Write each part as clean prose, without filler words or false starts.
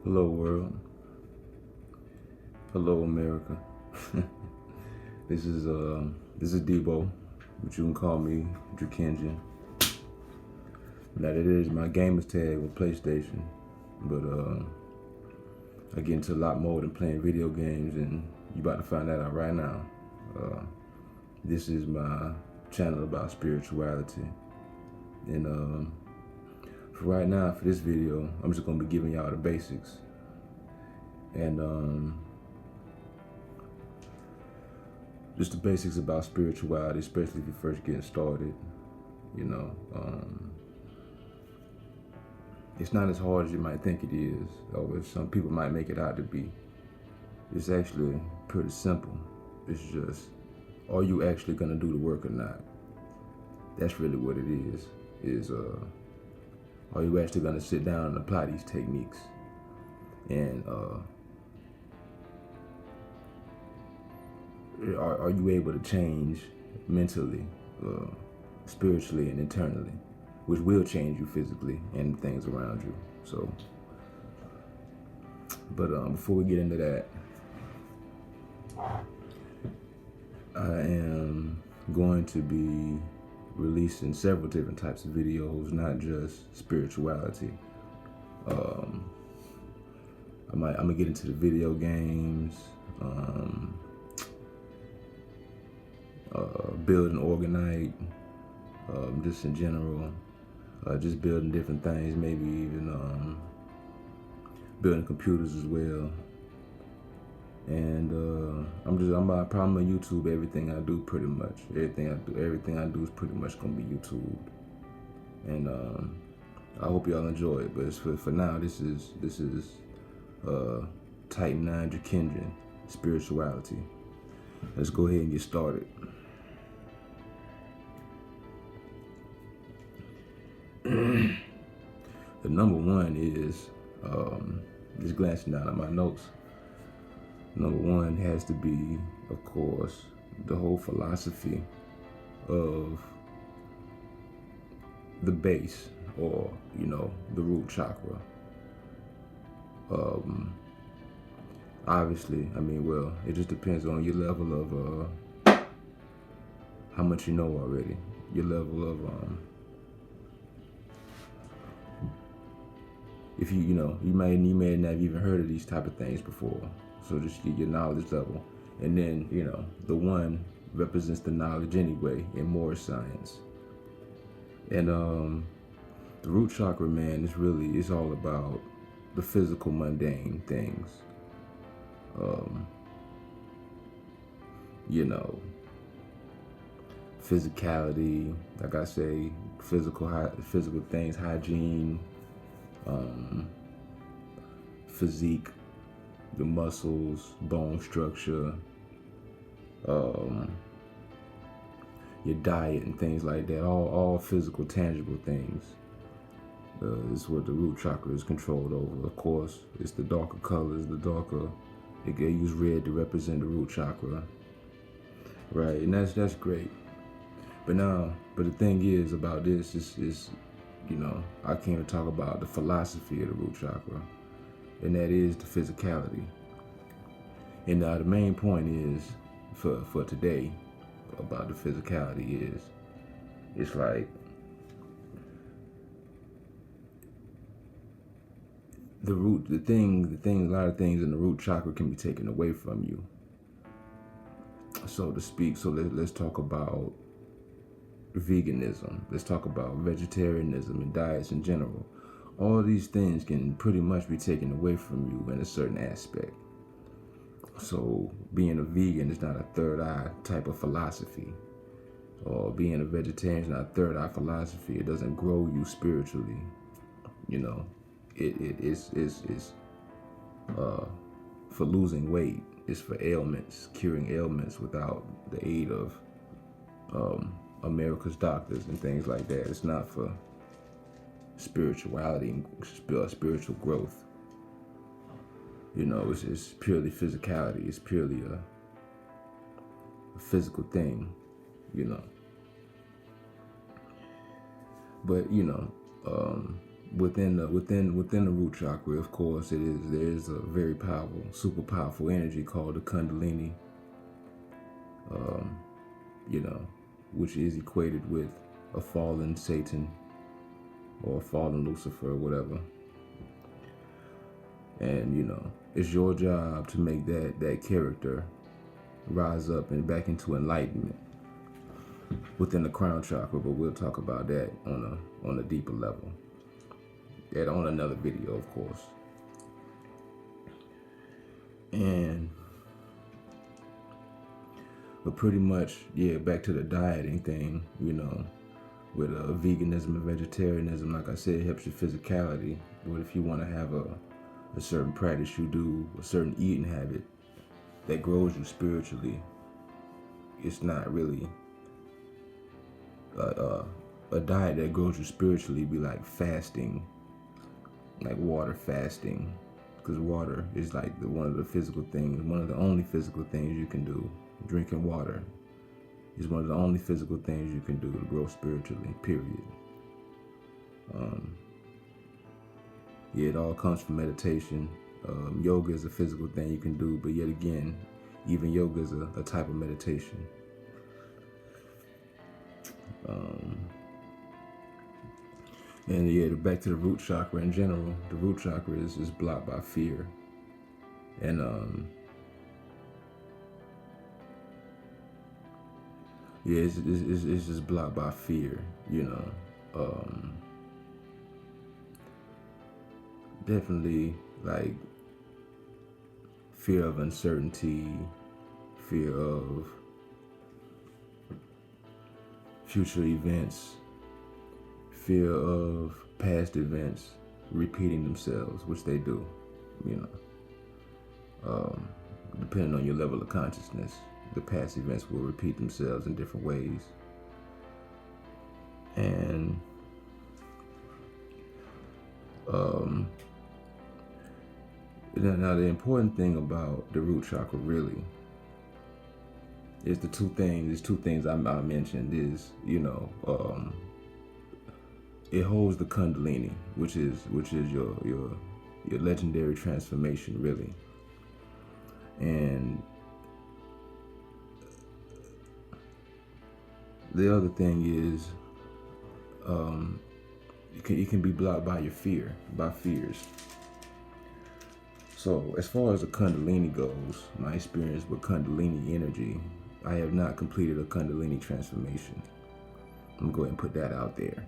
Hello world. Hello America. This is Debo, but you can call me Drakenjan. Now that is my gamer's tag with PlayStation, but I get into a lot more than playing video games, and you about to find that out right now. This is my channel about spirituality, and for right now, for this video, I'm just gonna be giving y'all the basics, and just the basics about spirituality, especially if you're first getting started. You know, it's not as hard as you might think it is, or as some people might make it out to be. It's actually pretty simple. It's just, are you actually gonna do the work or not? That's really what it is, are you actually gonna sit down and apply these techniques? And are you able to change mentally, spiritually, and internally, which will change you physically and things around you. So, but before we get into that, I am going to be releasing several different types of videos, not just spirituality. I'm gonna get into the video games, building Organite, just in general, just building different things, maybe even building computers as well. And I'm probably on YouTube. Everything I do, pretty much everything I do is pretty much gonna be YouTube. And I hope y'all enjoy it. But it's for now, this is Type 9 Drakenjan spirituality. Let's go ahead and get started. The number one is, just glancing down at my notes, number one has to be, of course, the whole philosophy of the base, or, you know, the root chakra. Obviously, I mean, well, it just depends on your level of how much you know already. Your level of if you may not have even heard of these type of things before. So just get your knowledge level, and then the one represents the knowledge anyway in more science. And the root chakra, man, it's all about the physical, mundane things. Physicality, like I say, physical things, hygiene, physique, the muscles, bone structure, your diet and things like that, all physical, tangible things is what the root chakra is controlled over. Of course, it's the darker colors, they use red to represent the root chakra, right? And that's great. But the thing is about this is I came to talk about the philosophy of the root chakra, and that is the physicality. And the main point is for today about the physicality is, it's like a lot of things in the root chakra can be taken away from you, so to speak. So let's talk about veganism. Let's talk about vegetarianism and diets in general. All these things can pretty much be taken away from you in a certain aspect. So being a vegan is not a third eye type of philosophy, or being a vegetarian is not a third eye philosophy. It doesn't grow you spiritually. It's for losing weight. It's for ailments, curing ailments without the aid of America's doctors and things like that. It's not for spirituality and spiritual growth. It's purely physicality. It's purely a physical thing, But within the root chakra, of course, there is a very powerful, super powerful energy called the kundalini, which is equated with a fallen Satan or a fallen Lucifer or whatever. And it's your job to make that character rise up and back into enlightenment within the crown chakra, but we'll talk about that on a deeper level. That on another video, of course. But pretty much, back to the dieting thing, with veganism and vegetarianism, like I said, it helps your physicality. But if you want to have a certain practice you do, a certain eating habit that grows you spiritually, it's not really a diet that grows you spiritually. Be like fasting, like water fasting, because water is like one of the physical things, one of the only physical things you can do. Drinking water is one of the only physical things you can do to grow spiritually, period. It all comes from meditation. Yoga is a physical thing you can do, but yet again, even yoga is a type of meditation. And back to the root chakra in general, the root chakra is blocked by fear. And it's just blocked by fear, definitely like fear of uncertainty, fear of future events, fear of past events repeating themselves, which they do, depending on your level of consciousness, the past events will repeat themselves in different ways. And now the important thing about the root chakra really is two things I mentioned is, it holds the kundalini, which is your legendary transformation, really. And the other thing is, it can be blocked by fears. So as far as the kundalini goes, my experience with kundalini energy, I have not completed a kundalini transformation. I'm gonna go ahead and put that out there.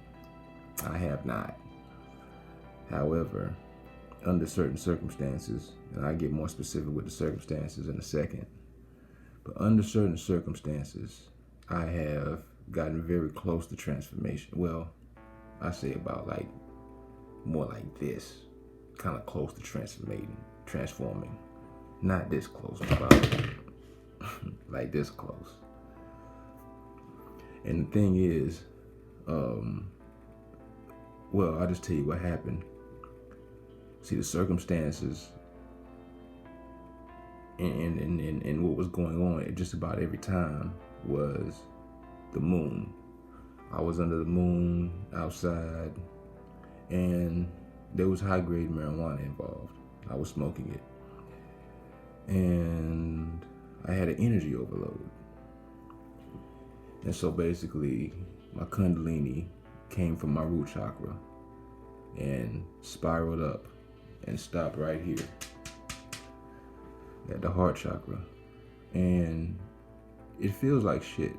I have not. However, under certain circumstances, and I get more specific with the circumstances in a second, but under certain circumstances, I have gotten very close to transformation. Well, I say about more like this, kind of close to transforming. Not this close, but about like this close. And the thing is, I'll just tell you what happened. See, the circumstances and what was going on at just about every time was the moon. I was under the moon outside, and there was high-grade marijuana involved. I was smoking it, and I had an energy overload. And so basically, my kundalini came from my root chakra and spiraled up and stopped right here at the heart chakra. And it feels like shit.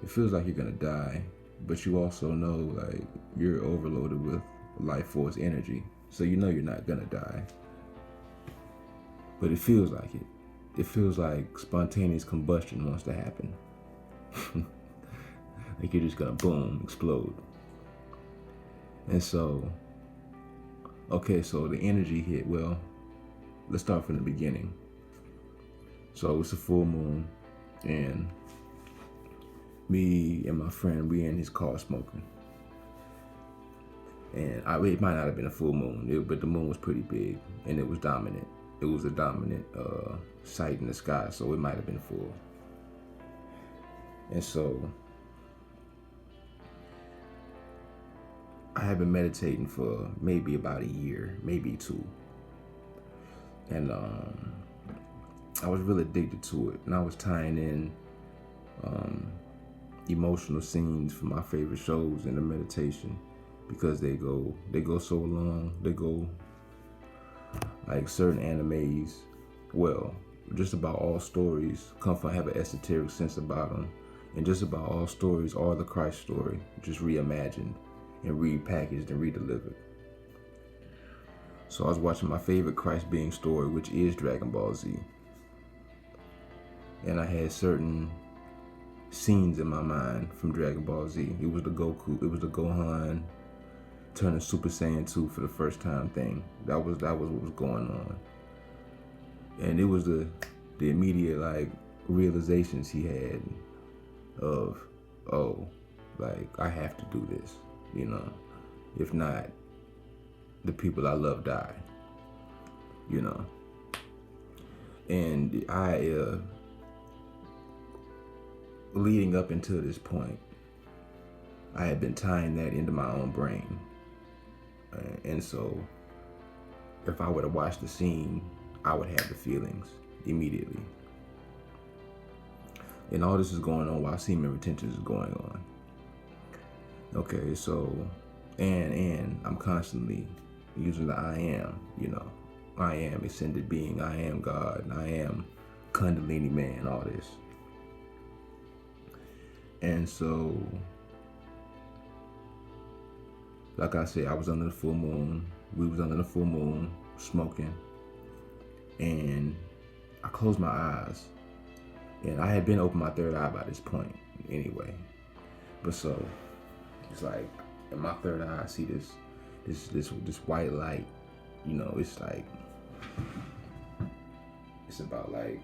It feels like you're gonna die, but you also know you're overloaded with life force energy, so you know you're not gonna die. But it feels like it. It feels like spontaneous combustion wants to happen. Like you're just gonna boom, explode. And so, so the energy hit. Well, let's start from the beginning. So it's a full moon, and me and my friend, we in his car smoking. And it might not have been a full moon, but the moon was pretty big, and it was dominant. It was a dominant sight in the sky, so it might have been full. And so I had been meditating for maybe about a year, maybe two. And I was really addicted to it. And I was tying in emotional scenes from my favorite shows in the meditation, because they go so long. They go like certain animes. Well, just about all stories have an esoteric sense about them, and just about all stories are the Christ story, just reimagined and repackaged and redelivered. So I was watching my favorite Christ being story, which is Dragon Ball Z, and I had certain scenes in my mind from Dragon Ball Z. It was the Gohan turning Super Saiyan 2 for the first time thing. That was what was going on. And it was the immediate like realizations he had of, oh, like I have to do this, you know. If not, the people I love die, you know. And leading up until this point, I had been tying that into my own brain. And so if I were to watch the scene, I would have the feelings immediately. And all this is going on while semen retention is going on. Okay, so, and I'm constantly using the I am, you know. I am ascended being, I am God, and I am kundalini man, all this. And so, like I said, I was under the full moon. We was under the full moon, smoking. And I closed my eyes. And I had been open my third eye by this point anyway. But so, it's like, in my third eye, I see this white light. You know, it's like, it's about like,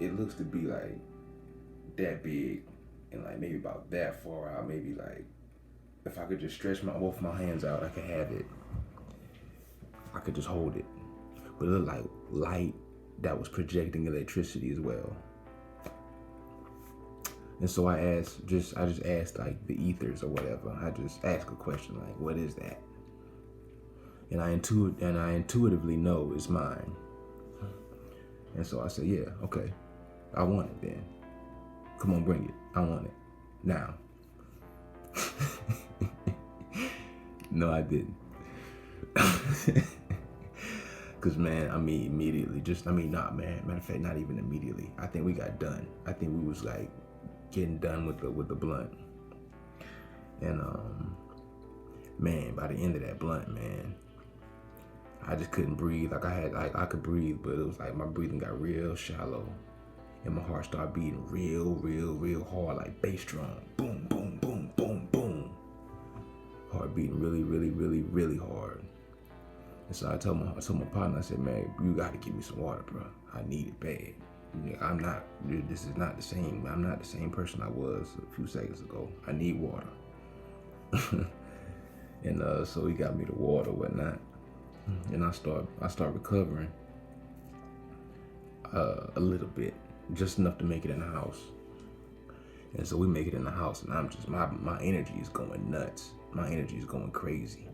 it looks to be like that big and like maybe about that far out. Maybe like, if I could just stretch both my hands out, I could have it. I could just hold it. But it looked like light that was projecting electricity as well. And so I just asked like the ethers or whatever. I just asked a question like, what is that? And I intuitively know it's mine. And so I said, yeah, okay, I want it then. Come on, bring it. I want it now. No, I didn't. Cause man, I mean, immediately, matter of fact, not even immediately. I think we got done. I think we was like getting done with the blunt. And man, by the end of that blunt, man, I just couldn't breathe. Like I could breathe, but it was like my breathing got real shallow, and my heart started beating real hard, like bass drum, boom, boom, boom, boom, boom. Heart beating really hard. And so I told my partner, I said, man, you gotta give me some water, bro. I need it bad. This is not the same. I'm not the same person I was a few seconds ago. I need water. And so he got me the water, whatnot. And I start recovering a little bit, just enough to make it in the house. And so we make it in the house, and I'm just, my energy is going nuts. My energy is going crazy.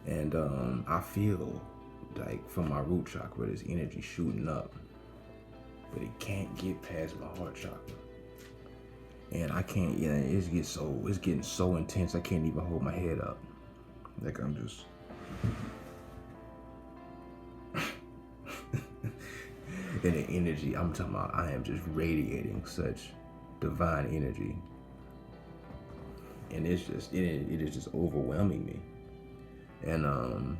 And I feel like from my root chakra, this energy shooting up, but it can't get past my heart chakra. And I can't, it's getting so intense, I can't even hold my head up. Like I'm just, and the energy, I'm talking about, I am just radiating such divine energy. And it's just, it is just overwhelming me. And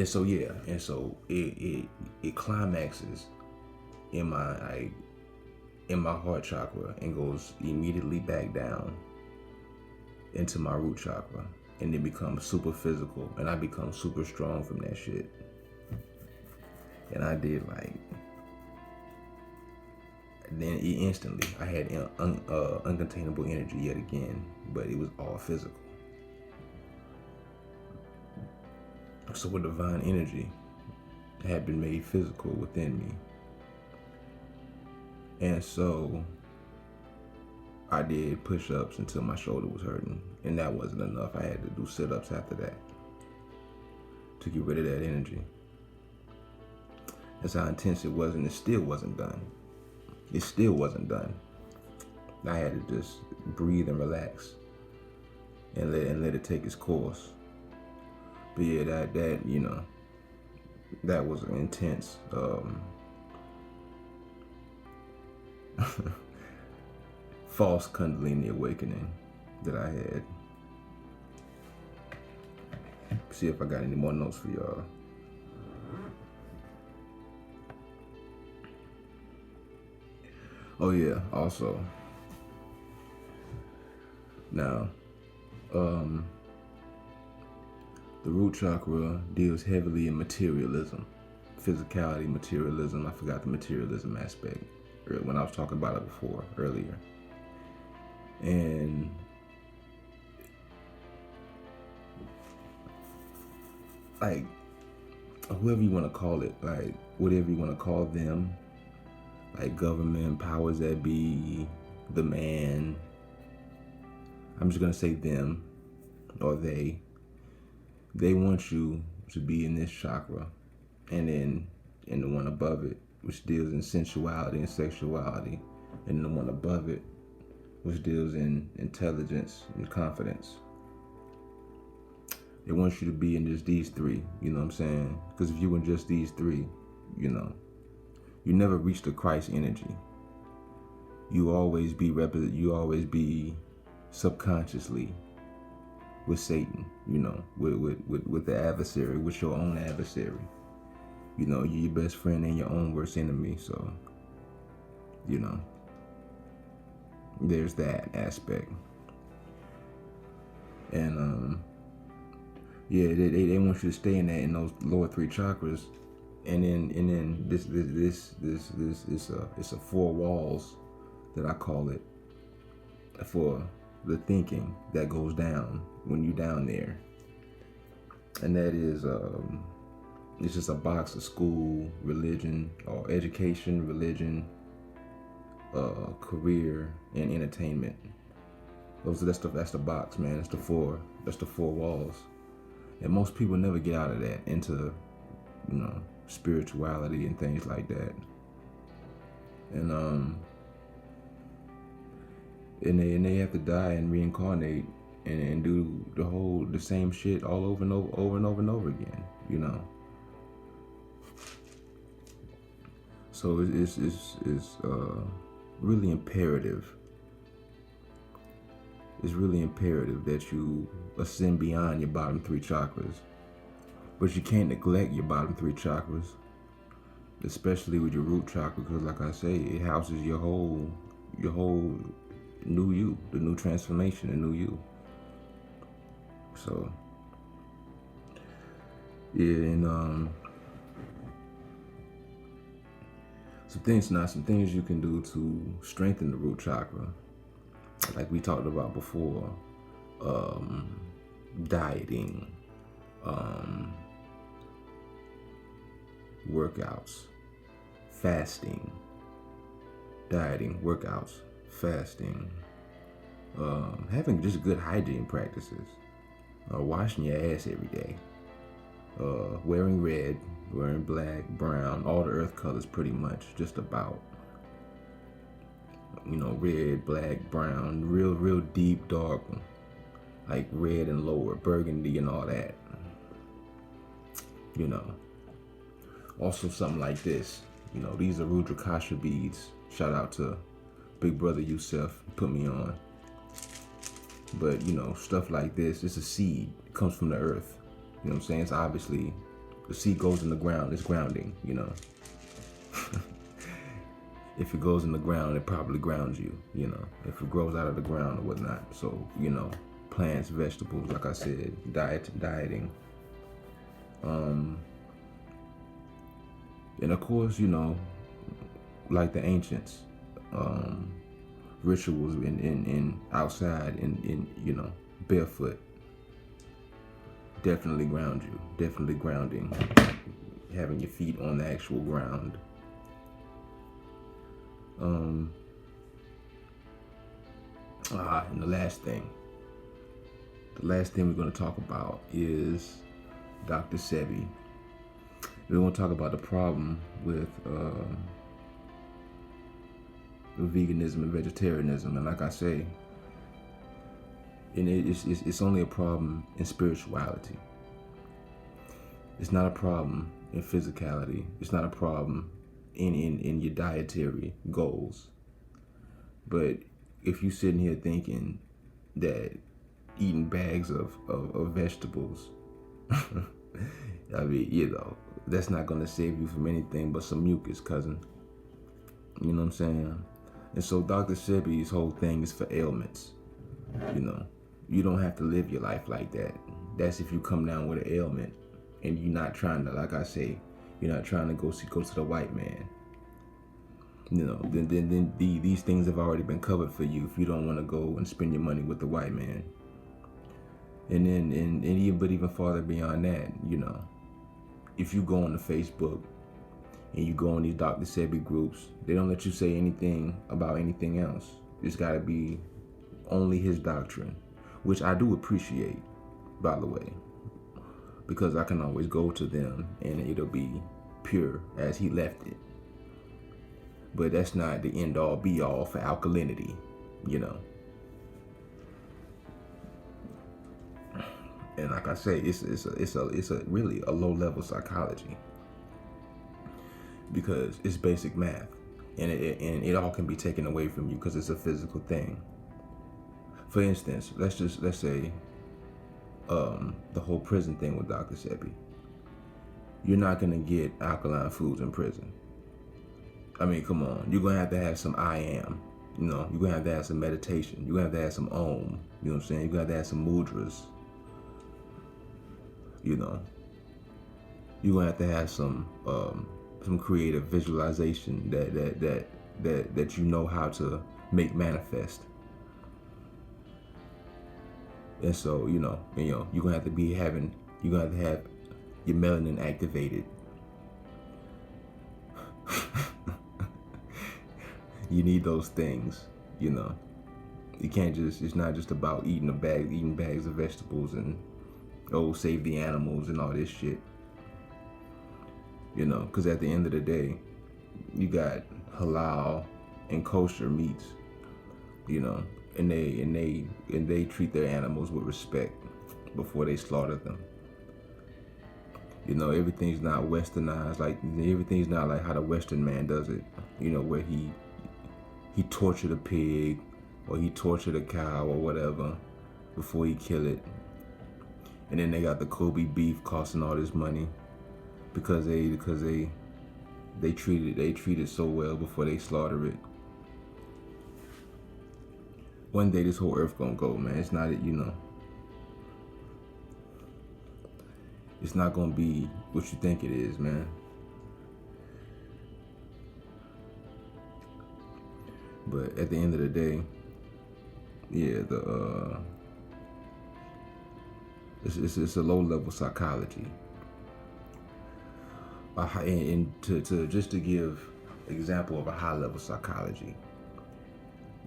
so it climaxes in my heart chakra and goes immediately back down into my root chakra, and it becomes super physical, and I become super strong from that shit. And I did then instantly I had uncontainable energy yet again, but it was all physical. So a divine energy had been made physical within me. And so I did push-ups until my shoulder was hurting, and that wasn't enough. I had to do sit-ups after that to get rid of that energy. That's how intense it was, and it still wasn't done. It still wasn't done. I had to just breathe and relax and let it take its course. But yeah, that you know, that was an intense false kundalini awakening that I had. See if I got any more notes for y'all. Oh yeah, also. Now, the root chakra deals heavily in materialism, physicality, materialism. I forgot the materialism aspect when I was talking about it earlier. And like, whoever you want to call it, like whatever you want to call them, like government, powers that be, the man, I'm just gonna say them or they want you to be in this chakra, and then in the one above it, which deals in sensuality and sexuality, and the one above it, which deals in intelligence and confidence. They want you to be in just these three, you know what I'm saying? Because if you in just these three, you know, you never reach the Christ energy. You always be subconsciously with Satan, you know, with the adversary, with your own adversary. You know, you're your best friend and your own worst enemy. So, you know, there's that aspect. And yeah, they want you to stay in those lower three chakras, and then this it's a four walls that I call it for the thinking that goes down when you're down there, and that is it's just a box of school, religion, or education, religion, career, and entertainment. That's the box, man. That's the four walls. And most people never get out of that into, you know, spirituality and things like that. And they have to die and reincarnate and do the same shit all over and over again, you know. So it's really imperative. It's really imperative that you ascend beyond your bottom three chakras. But you can't neglect your bottom three chakras, especially with your root chakra, because like I say, it houses your whole new you, the new transformation, the new you. So yeah, and some things you can do to strengthen the root chakra, like we talked about before, dieting, workouts, fasting, fasting, having just good hygiene practices, washing your ass every day, wearing red, wearing black, brown, all the earth colors pretty much, just about. You know, red, black, brown, real deep, dark, like red and lower, burgundy and all that. You know. Also something like this. You know, these are Rudrakasha beads. Shout out to Big Brother Yusef, put me on. But, you know, stuff like this, it's a seed. It comes from the earth. You know what I'm saying? It's obviously, the seed goes in the ground. It's grounding, you know. If it goes in the ground, it probably grounds you, you know, if it grows out of the ground or whatnot. So, you know, plants, vegetables, like I said, dieting. And of course, you know, like the ancients, rituals in outside, in you know, barefoot. Definitely ground you. Definitely grounding. Having your feet on the actual ground. And the last thing we're going to talk about is Dr. Sebi. We're going to talk about the problem with veganism and vegetarianism. And like I say, and it's only a problem in spirituality. It's not a problem in physicality. It's not a problem in your dietary goals. But if you're sitting here thinking that eating bags of vegetables, I mean, that's not going to save you from anything but some mucus, cousin. You know what I'm saying? And so Dr. Sebi's whole thing is for ailments. You don't have to live your life like that. That's if you come down with an ailment and you're not trying to, like I say, you're not trying to go to the white man. Then these things have already been covered for you if you don't want to go and spend your money with the white man. And then, but even farther beyond that, if you go on to Facebook and you go on these Dr. Sebi groups, they don't let you say anything about anything else. It's got to be only his doctrine, which I do appreciate, by the way, because I can always go to them and it'll be pure as he left it. But that's not the end all be all for alkalinity, And like I say, it's a really a low level psychology, because it's basic math, and it all can be taken away from you because it's a physical thing. For instance, let's say the whole prison thing with Dr. Sebi. You're not gonna get alkaline foods in prison. I mean, come on. You're gonna have to have some I am. You're gonna have to have some meditation. You're gonna have to have some om. You know what I'm saying? You're gonna have to have some mudras. You're gonna have to have some creative visualization that you know how to make manifest. And so, you're gonna have to have your melanin activated. You need those things, You can't it's not just about eating bags of vegetables and save the animals and all this shit. Because at the end of the day, you got halal and kosher meats, and they treat their animals with respect before they slaughter them. Everything's not westernized, everything's not like how the Western man does it, where he tortured a pig or he tortured a cow or whatever before he kill it. And then they got the Kobe beef costing all this money because they treat it so well before they slaughter it. One day this whole earth gonna go, man. It's not it's not gonna be what you think it is, man. But at the end of the day, it's a low level psychology. And to give example of a high level psychology,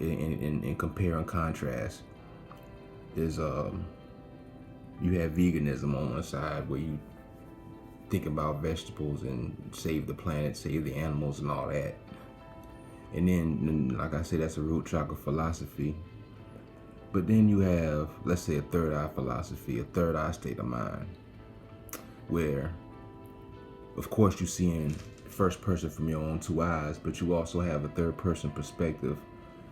in compare and contrast, is you have veganism on one side where you think about vegetables and save the planet, save the animals and all that. And then, like I said, that's a root chakra philosophy. But then you have, let's say, a third eye philosophy, a third eye state of mind, where, of course, you're seeing first person from your own two eyes, but you also have a third person perspective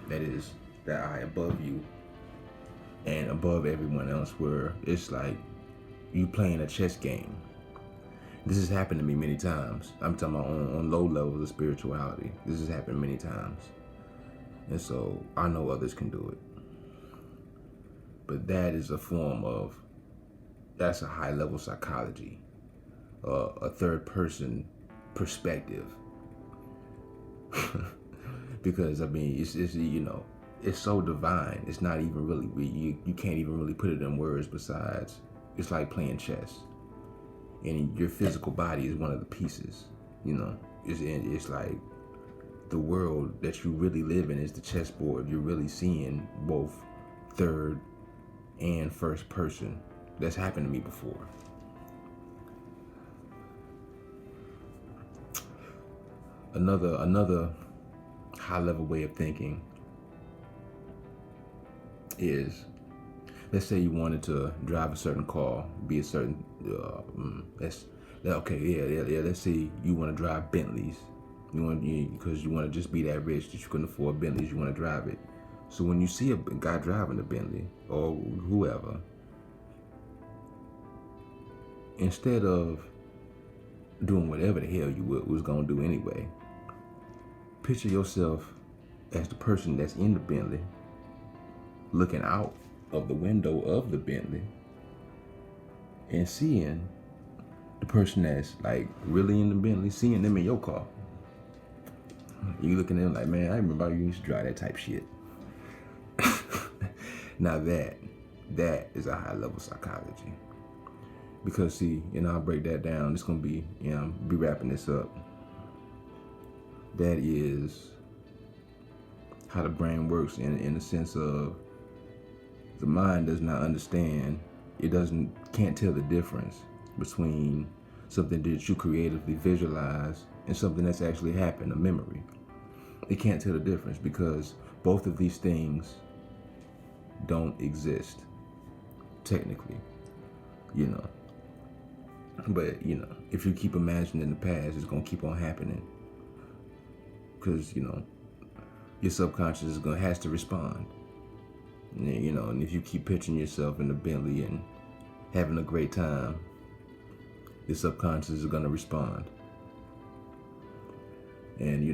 that is that eye above you and above everyone else, where it's like you playing a chess game. This has happened to me many times. I'm talking about on low levels of spirituality. This has happened many times. And so I know others can do it. But that is a form of, that's a high level psychology, a third person perspective. Because I mean, it's so divine. It's not even really, you can't even really put it in words. Besides, it's like playing chess, and your physical body is one of the pieces. It's like the world that you really live in is the chessboard. You're really seeing both third and first person. That's happened to me before. Another high level way of thinking is, let's say you wanted to drive a certain car, be a certain let's say you want to drive Bentleys. Because you want to just be that rich that you couldn't afford Bentleys, you want to drive it. So when you see a guy driving a Bentley or whoever, instead of doing whatever the hell you was gonna do anyway, picture yourself as the person that's in the Bentley, looking out of the window of the Bentley and seeing the person that's like really in the Bentley, seeing them in your car. You looking at them like, man, I remember you used to drive that type shit. Now that is a high level psychology. Because see, I'll break that down. It's gonna be, be wrapping this up. That is how the brain works in the sense of the mind does not understand. It can't tell the difference between something that you creatively visualize and something that's actually happened, a memory. It can't tell the difference because both of these things don't exist technically, But, if you keep imagining the past, it's going to keep on happening. Because, your subconscious has to respond. And if you keep picturing yourself in the Bentley and having a great time, your subconscious is going to respond. And,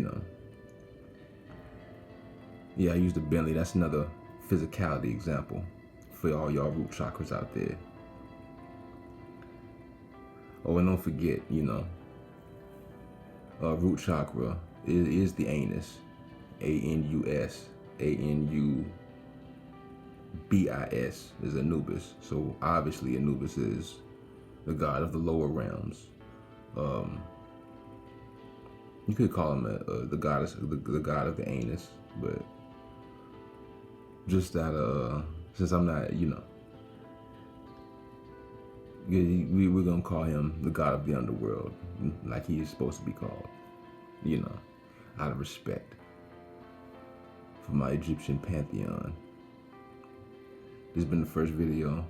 I use the Bentley. That's another physicality example for all y'all root chakras out there. Oh, and don't forget, root chakra is the anus, Anus, Anubis is Anubis. So obviously Anubis is the god of the lower realms. You could call him the god of the anus, but just that since I'm not, we're gonna call him the god of the underworld, like he is supposed to be called, out of respect for my Egyptian pantheon. This has been the first video,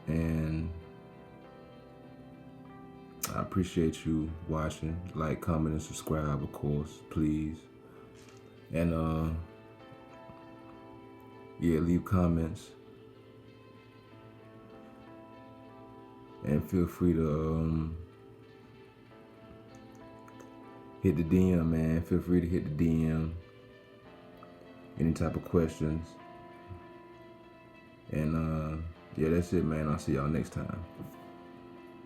and I appreciate you watching. Like, comment, and subscribe, of course, please. And leave comments. And feel free to hit the DM, man. Feel free to hit the DM. Any type of questions. And that's it, man. I'll see y'all next time.